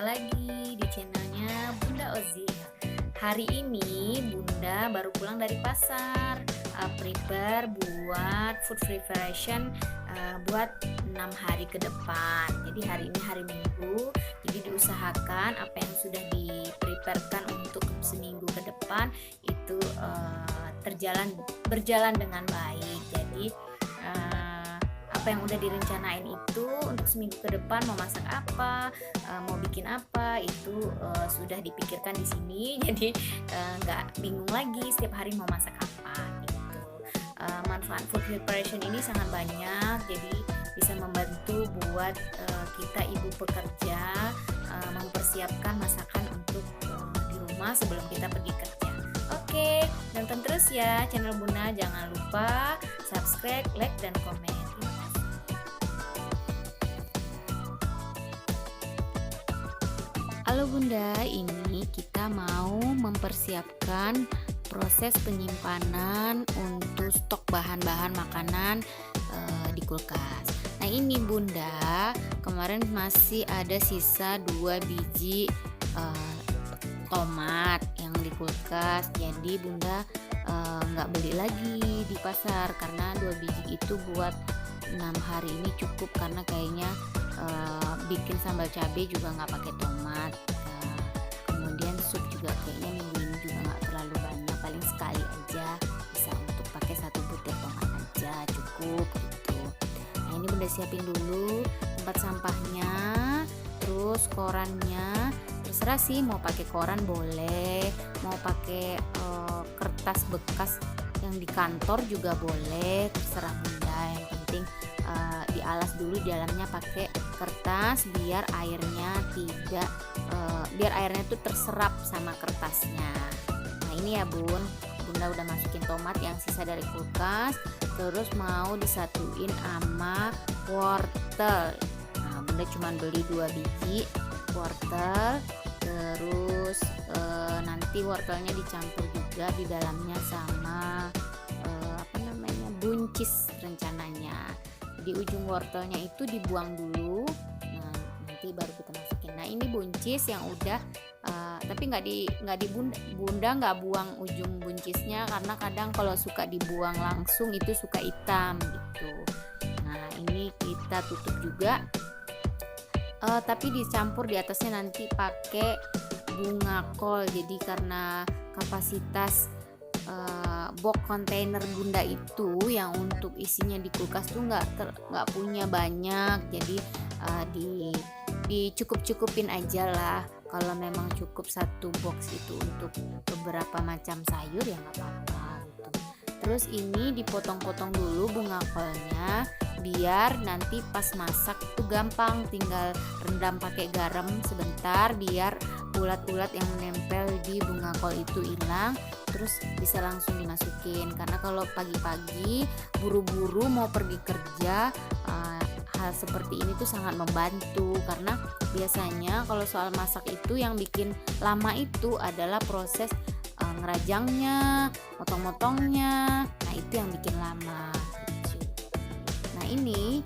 lagi di channelnya Bunda Ozi. Hari ini Bunda baru pulang dari pasar, prepare buat food preparation buat 6 hari ke depan. Jadi hari ini hari Minggu, jadi diusahakan apa yang sudah dipreparekan untuk seminggu ke depan itu berjalan dengan baik. Jadi apa yang udah direncanain itu untuk seminggu ke depan mau masak apa, mau bikin apa itu sudah dipikirkan di sini. Jadi nggak bingung lagi setiap hari mau masak apa gitu. Manfaat food preparation ini sangat banyak, jadi bisa membantu buat kita ibu pekerja mempersiapkan masakan untuk di rumah sebelum kita pergi kerja. Oke, nonton terus ya channel Bunda, jangan lupa subscribe, like, dan komen. Halo Bunda, ini kita mau mempersiapkan proses penyimpanan untuk stok bahan-bahan makanan di kulkas. Nah ini Bunda, kemarin masih ada sisa 2 biji tomat yang di kulkas. Jadi Bunda nggak beli lagi di pasar karena 2 biji itu buat 6 hari ini cukup, karena kayaknya bikin sambal cabai juga nggak pakai tomat. Kemudian sup juga kayaknya minggu ini juga nggak terlalu banyak, paling sekali aja bisa untuk pakai 1 butir tomat aja cukup gitu. Nah ini Bunda siapin dulu tempat sampahnya, terus korannya. Terserah sih, mau pakai koran boleh, mau pakai kertas bekas yang di kantor juga boleh, terserah Bunda. Yang penting dialas dulu di dalamnya pakai kertas biar airnya tuh terserap sama kertasnya. Nah ini ya Bunda udah masukin tomat yang sisa dari kulkas, terus mau disatuin sama wortel. Nah Bunda cuma beli 2 biji wortel, terus nanti wortelnya dicampur juga di dalamnya sama buncis rencananya. Di ujung wortelnya itu dibuang dulu, nah nanti baru kita masukin. Nah ini buncis yang udah tapi Bunda nggak buang ujung buncisnya, karena kadang kalau suka dibuang langsung itu suka hitam gitu. Nah ini kita tutup juga, tapi dicampur di atasnya nanti pakai bunga kol. Jadi karena kapasitas box kontainer Bunda itu yang untuk isinya di kulkas tuh nggak punya banyak, jadi dicukup-cukupin aja lah. Kalau memang cukup 1 box itu untuk beberapa macam sayur ya nggak apa-apa gitu. Terus ini dipotong-potong dulu bunga kolnya biar nanti pas masak tuh gampang, tinggal rendam pakai garam sebentar biar ulat-ulat yang menempel di bunga kol itu hilang, terus bisa langsung dimasukin. Karena kalau pagi-pagi buru-buru mau pergi kerja, hal seperti ini tuh sangat membantu, karena biasanya kalau soal masak itu yang bikin lama itu adalah proses ngerajangnya, motong-motongnya. Nah itu yang bikin lama gitu. Nah ini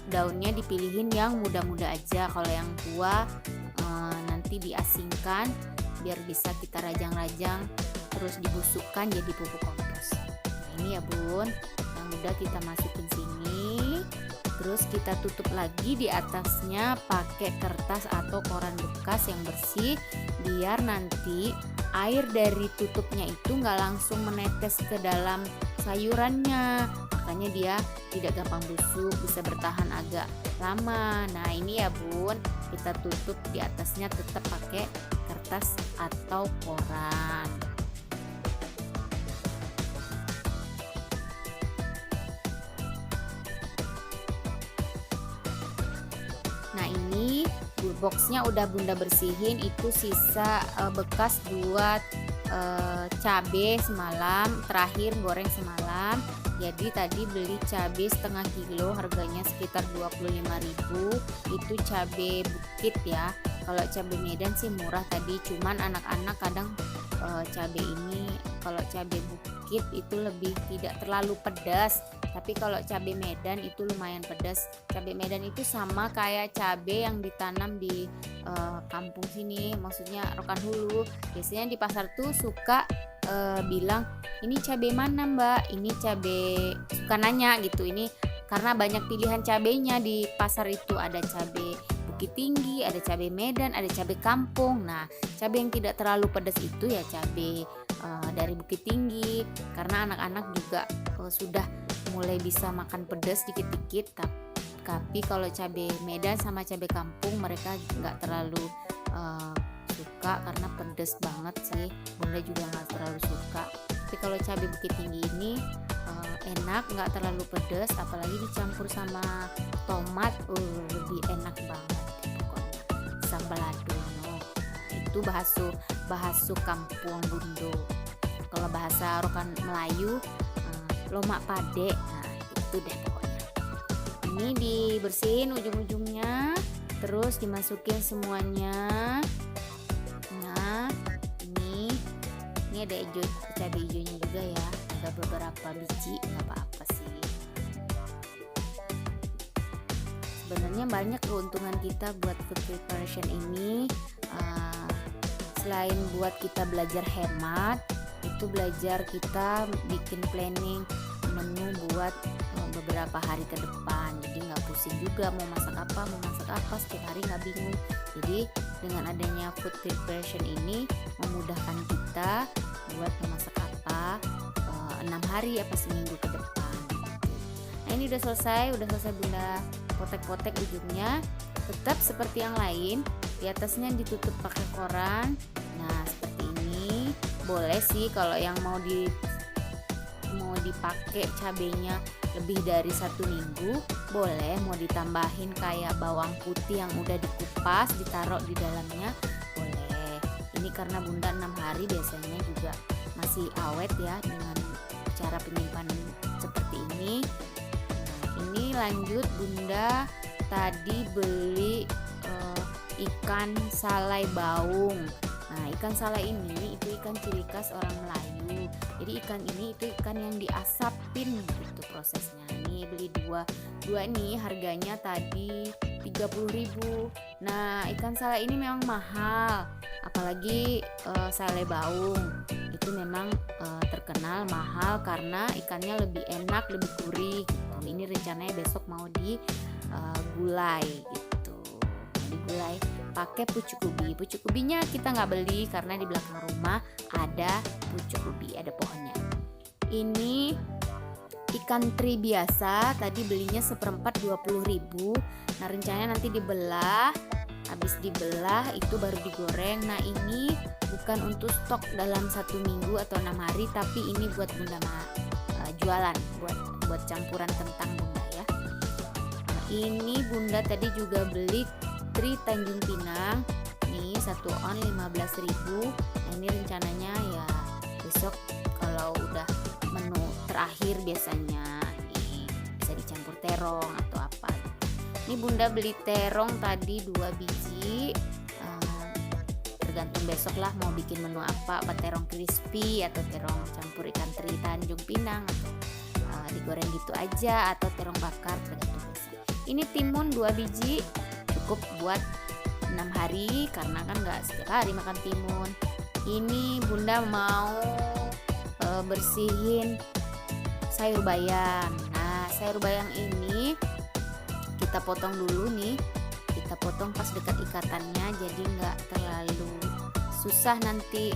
daunnya dipilihin yang muda-muda aja, kalau yang tua nanti diasingkan biar bisa kita rajang-rajang terus dibusukkan jadi pupuk kompos. Nah ini ya Bun, yang udah kita masukin sini, terus kita tutup lagi di atasnya pakai kertas atau koran bekas yang bersih biar nanti air dari tutupnya itu nggak langsung menetes ke dalam sayurannya, makanya dia tidak gampang busuk, bisa bertahan agak lama. Nah ini ya Bun, kita tutup di atasnya tetap pakai kertas atau koran. Nah ini boxnya udah Bunda bersihin, itu sisa bekas buat cabai semalam, terakhir goreng semalam. Jadi tadi beli cabai setengah kilo, harganya sekitar 25.000. Itu cabai bukit ya. Kalau cabai Medan sih murah tadi, cuman anak-anak kadang cabai ini kalau cabai bukit itu lebih tidak terlalu pedas, Tapi kalau cabai Medan itu lumayan pedas. Cabai Medan itu sama kayak cabai yang ditanam di kampung sini, maksudnya Rokan Hulu. Biasanya di pasar tuh suka bilang, ini cabai mana mbak, ini cabai, suka nanya gitu, ini karena banyak pilihan cabainya di pasar itu. Ada cabai Bukit Tinggi, ada cabai Medan, ada cabai kampung. Nah, cabai yang tidak terlalu pedas itu ya cabai dari Bukit Tinggi, karena anak-anak juga sudah mulai bisa makan pedas dikit-dikit. Tapi kalau cabai Medan sama cabai kampung mereka nggak terlalu suka karena pedas banget sih. Bunda juga nggak terlalu suka. Tapi kalau cabai Bukit Tinggi ini enak, nggak terlalu pedas, apalagi dicampur sama tomat, lebih enak banget pokoknya. Sambal adono itu bahasu kampung Bundo. Kalau bahasa Rokan Melayu lomak pade. Nah itu deh pokoknya. Ini dibersihin ujung-ujungnya, terus dimasukin semuanya. Nah ini ada cabai hijaunya juga ya, ada beberapa biji, nggak apa-apa sih. Sebenarnya banyak keuntungan kita buat food preparation ini. Selain buat kita belajar hemat, itu belajar kita bikin planning menu buat beberapa hari ke depan. Jadi nggak pusing juga mau masak apa setiap hari, nggak bingung. Jadi dengan adanya food preparation ini memudahkan kita buat memasak apa 6 hari apa seminggu ke depan. Nah ini udah selesai Bunda potek-potek ujungnya. Tetap seperti yang lain, di atasnya ditutup pakai koran. Nah seperti ini. Boleh sih kalau yang mau dipakai cabenya lebih dari 1 minggu, boleh. Mau ditambahin kayak bawang putih yang udah dikupas ditaruh di dalamnya, boleh. Ini karena Bunda 6 hari biasanya juga masih awet ya dengan cara penyimpanan seperti ini. Nah, ini lanjut Bunda tadi beli ikan salai baung. Nah ikan salai ini itu ikan ciri khas orang Melayu. Jadi ikan ini itu ikan yang diasapin gitu prosesnya. Nih beli dua nih harganya tadi 30.000. Nah ikan salai ini memang mahal, apalagi salai baung itu memang terkenal mahal karena ikannya lebih enak, lebih gurih gitu. Ini rencananya besok mau digulai gitu. Digulai pakai pucuk ubi. Pucuk ubinya kita nggak beli karena di belakang rumah ada pucuk ubi, ada pohonnya. Ini ikan teri biasa, tadi belinya seperempat 20.000. Nah rencananya nanti dibelah, habis dibelah itu baru digoreng. Nah ini bukan untuk stok dalam 1 minggu atau 6 hari, tapi ini buat Bunda jualan, buat campuran kentang Bunda ya. Nah, ini Bunda tadi juga beli teri Tanjung Pinang, nih 1 on 15.000. Nah ini rencananya ya besok kalau udah menu terakhir biasanya nih bisa dicampur terong atau apa. Ini Bunda beli terong tadi 2 biji, tergantung besok lah mau bikin menu apa terong crispy atau terong campur ikan teri Tanjung Pinang atau digoreng gitu aja atau terong bakar, tergantung besok. Ini timun 2 biji cukup buat 6 hari karena kan nggak setiap hari makan timun. Ini Bunda mau bersihin sayur bayam. Nah sayur bayam ini kita potong dulu nih, kita potong pas dekat ikatannya jadi nggak terlalu susah nanti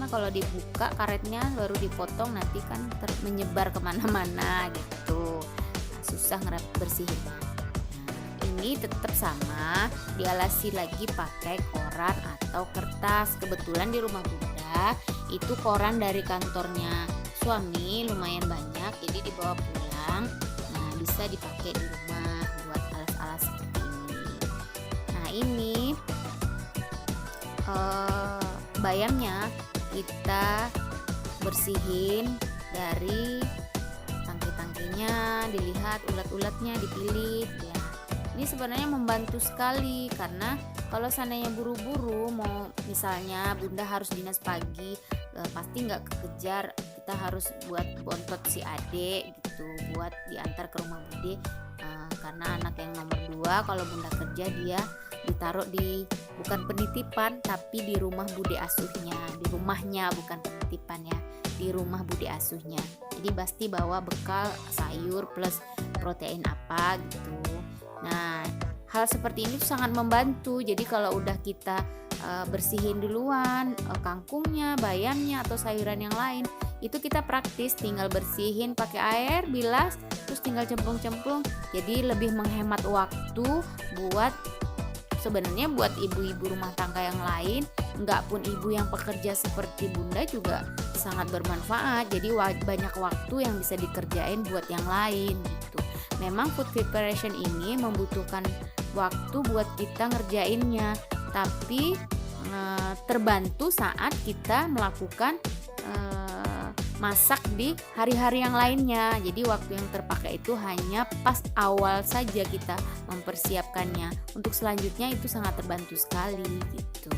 kalau dibuka karetnya baru dipotong nanti kan menyebar kemana-mana gitu. Nah, susah bersihinnya. Ini tetap sama, dialasi lagi pakai koran atau kertas. Kebetulan di rumah Bunda itu koran dari kantornya suami lumayan banyak, jadi dibawa pulang. Nah bisa dipakai di rumah buat alas-alas seperti ini. Nah ini bayamnya kita bersihin dari tangki-tangkinya, dilihat ulat-ulatnya dipilih ya. Ini sebenarnya membantu sekali karena kalau seandainya buru-buru mau misalnya Bunda harus dinas pagi, pasti nggak kekejar kita harus buat bontot si adek gitu, buat diantar ke rumah bude. Karena anak yang nomor 2 kalau bunda kerja dia ditaruh di bukan penitipan tapi di rumah bude asuhnya, di rumahnya, bukan penitipan ya, di rumah bude asuhnya. Jadi pasti bawa bekal sayur plus protein apa gitu. Nah, hal seperti ini sangat membantu. Jadi kalau udah kita bersihin duluan kangkungnya, bayamnya atau sayuran yang lain, itu kita praktis tinggal bersihin pakai air, bilas, terus tinggal cemplung-cemplung. Jadi lebih menghemat waktu buat sebenarnya buat ibu-ibu rumah tangga yang lain, enggak pun ibu yang pekerja seperti bunda juga sangat bermanfaat. Jadi banyak waktu yang bisa dikerjain buat yang lain gitu. Memang food preparation ini membutuhkan waktu buat kita ngerjainnya, tapi terbantu saat kita melakukan masak di hari-hari yang lainnya. Jadi waktu yang terpakai itu hanya pas awal saja kita mempersiapkannya. Untuk selanjutnya itu sangat terbantu sekali gitu.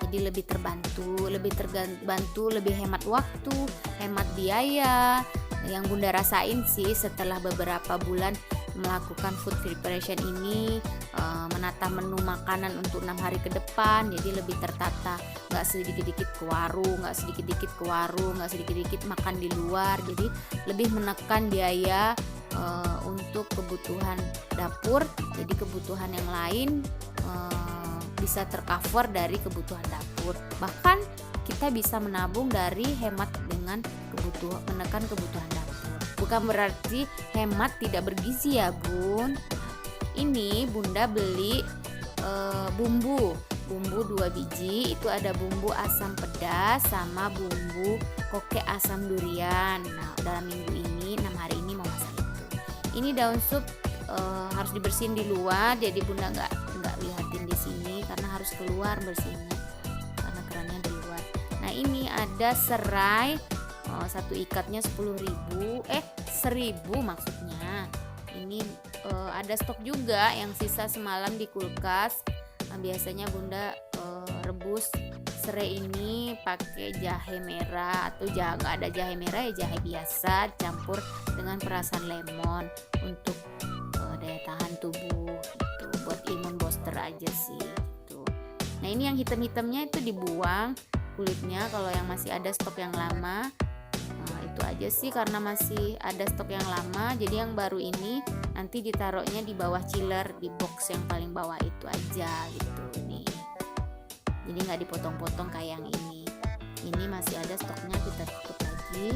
Jadi lebih terbantu, lebih hemat waktu, hemat biaya. Yang bunda rasain sih setelah beberapa bulan melakukan food preparation ini, menata menu makanan untuk 6 hari ke depan, jadi lebih tertata, nggak sedikit-dikit ke warung, nggak sedikit-dikit makan di luar. Jadi lebih menekan biaya untuk kebutuhan dapur, jadi kebutuhan yang lain bisa tercover dari kebutuhan dapur. Bahkan kita bisa menabung dari hemat dengan menekan kebutuhan dapur. Bukan berarti hemat tidak bergizi ya bun. Ini bunda beli bumbu 2 biji, itu ada bumbu asam pedas sama bumbu koke asam durian. Nah dalam minggu ini 6 hari ini mau masak itu. Ini daun sup harus dibersihin di luar, jadi bunda nggak lihatin di sini karena harus keluar bersihnya karena kerannya di luar. Nah ini ada serai, satu ikatnya 10.000 maksudnya. Ini ada stok juga yang sisa semalam di kulkas. Biasanya bunda rebus serai ini pakai jahe merah atau nggak ada jahe merah ya jahe biasa campur dengan perasan lemon untuk daya tahan tubuh gitu, buat imun booster aja sih gitu. Nah ini yang hitam-hitamnya itu dibuang kulitnya kalau yang masih ada stok yang lama. Itu aja sih karena masih ada stok yang lama, jadi yang baru ini nanti ditaruhnya di bawah chiller, di box yang paling bawah itu aja gitu nih. Jadi nggak dipotong-potong kayak yang ini masih ada stoknya, kita tutup lagi.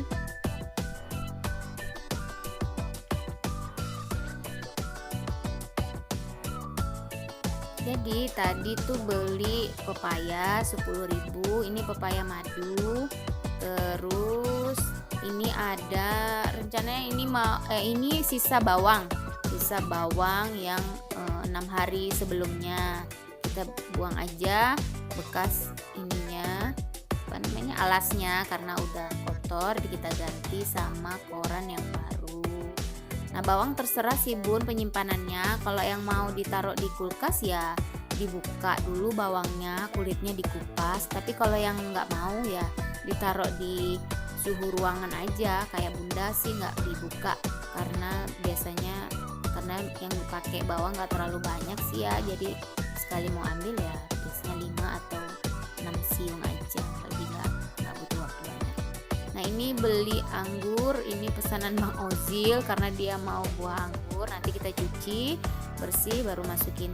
Jadi tadi tuh beli pepaya 10.000, ini pepaya madu. Terus ini ada rencananya ini sisa bawang yang 6 hari sebelumnya. Kita buang aja bekas ininya, alasnya karena udah kotor, kita ganti sama koran yang baru. Nah bawang terserah sih bun penyimpanannya. Kalau yang mau ditaruh di kulkas ya dibuka dulu bawangnya, kulitnya dikupas. Tapi kalau yang nggak mau ya ditaruh di suhu ruangan aja. Kayak bunda sih nggak dibuka karena yang dipakai bawang nggak terlalu banyak sih ya. Jadi sekali mau ambil ya biasanya 5 atau 6 siung aja, lebih nggak butuh waktu banyak. Nah ini beli anggur, ini pesanan Mang Ozil karena dia mau buah anggur. Nanti kita cuci bersih baru masukin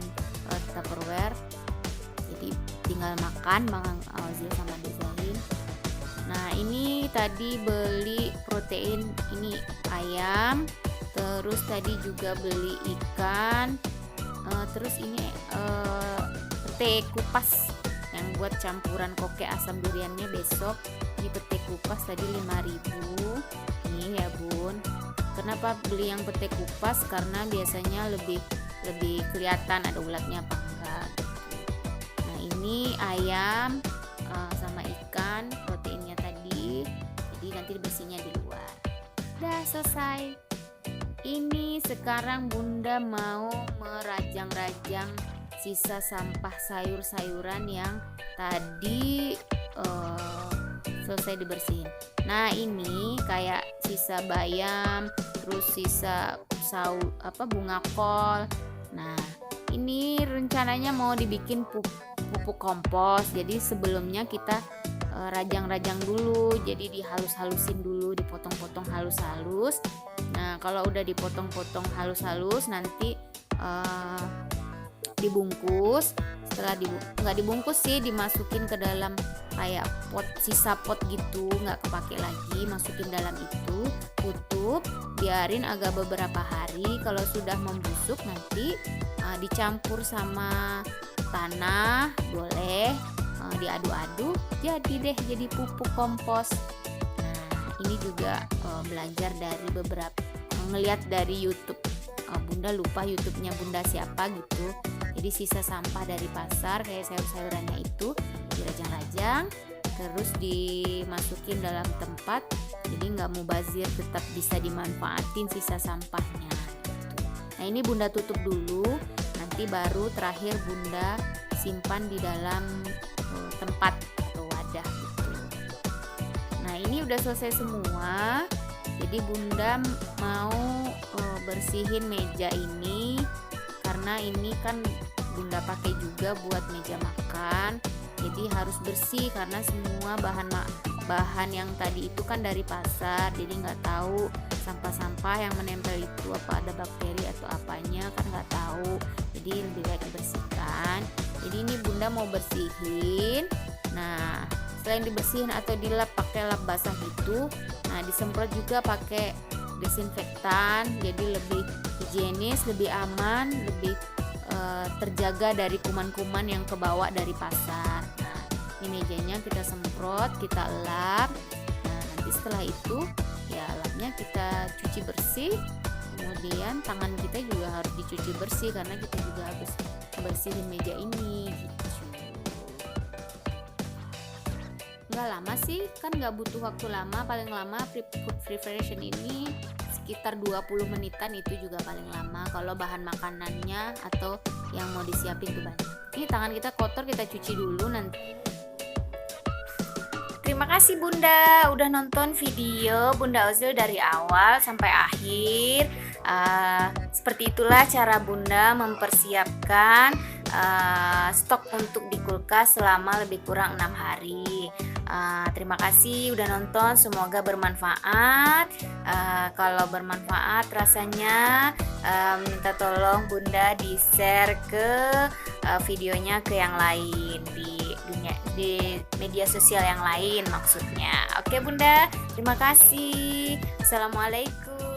Tupperware. Jadi tinggal makan Mang Ozil sama Dezahin. Nah ini tadi beli protein, ini ayam, terus tadi juga beli ikan, terus ini pete kupas yang buat campuran koke asam duriannya besok. Ini pete kupas tadi 5.000 ini ya bun. Kenapa beli yang pete kupas? Karena biasanya lebih kelihatan ada ulatnya apa enggak gitu. Nah ini ayam sama ikan proteinnya tadi, jadi nanti bersihnya di luar. Udah selesai. Ini sekarang bunda mau merajang-rajang sisa sampah sayur-sayuran yang tadi selesai dibersihin. Nah ini kayak sisa bayam, terus sisa bunga kol. Nah ini rencananya mau dibikin pupuk kompos. Jadi sebelumnya kita rajang-rajang dulu, jadi dihalus-halusin dulu, dipotong-potong halus-halus. Nah kalau udah dipotong-potong halus-halus nanti dibungkus. Setelah nggak dibungkus sih, dimasukin ke dalam kayak sisa pot gitu, nggak kepake lagi, masukin dalam itu, tutup, biarin agak beberapa hari. Kalau sudah membusuk nanti dicampur sama tanah, boleh diadu-adu, jadi pupuk kompos. Nah ini juga belajar dari ngelihat dari YouTube. Bunda lupa YouTube-nya Bunda siapa gitu. Jadi sisa sampah dari pasar kayak sayur-sayurannya itu dirajang-rajang, terus dimasukin dalam tempat, jadi nggak mubazir, tetap bisa dimanfaatin sisa sampahnya gitu. Nah ini Bunda tutup dulu, nanti baru terakhir Bunda simpan di dalam tempat atau wadah gitu. Nah ini udah selesai semua. Jadi Bunda mau bersihin meja ini karena ini kan Bunda pakai juga buat meja makan. Jadi harus bersih karena semua bahan yang tadi itu kan dari pasar. Jadi nggak tahu sampah-sampah yang menempel itu apa ada bakteri atau apanya, kan nggak tahu. Jadi lebih baik dibersihkan. Jadi ini Bunda mau bersihin. Nah selain dibersihin atau dilap pakai lap basah gitu, nah disemprot juga pakai desinfektan, jadi lebih higienis, lebih aman, lebih terjaga dari kuman-kuman yang kebawa dari pasar. Nah ini mejanya kita semprot, kita lap. Nah nanti setelah itu ya lapnya kita cuci bersih, kemudian tangan kita juga harus dicuci bersih karena kita juga harus bersihin meja ini gitu. Nggak lama sih, kan nggak butuh waktu lama, paling lama food preparation ini sekitar 20 menitan, itu juga paling lama kalau bahan makanannya atau yang mau disiapin tuh banyak. Ini tangan kita kotor, kita cuci dulu nanti. Terima kasih Bunda udah nonton video Bunda Ozil dari awal sampai akhir. Seperti itulah cara Bunda mempersiapkan stok untuk di kulkas selama lebih kurang 6 hari. Terima kasih udah nonton, semoga bermanfaat. Kalau bermanfaat rasanya minta tolong Bunda di-share ke videonya ke yang lain di media sosial yang lain maksudnya. Oke Bunda, terima kasih. Assalamualaikum.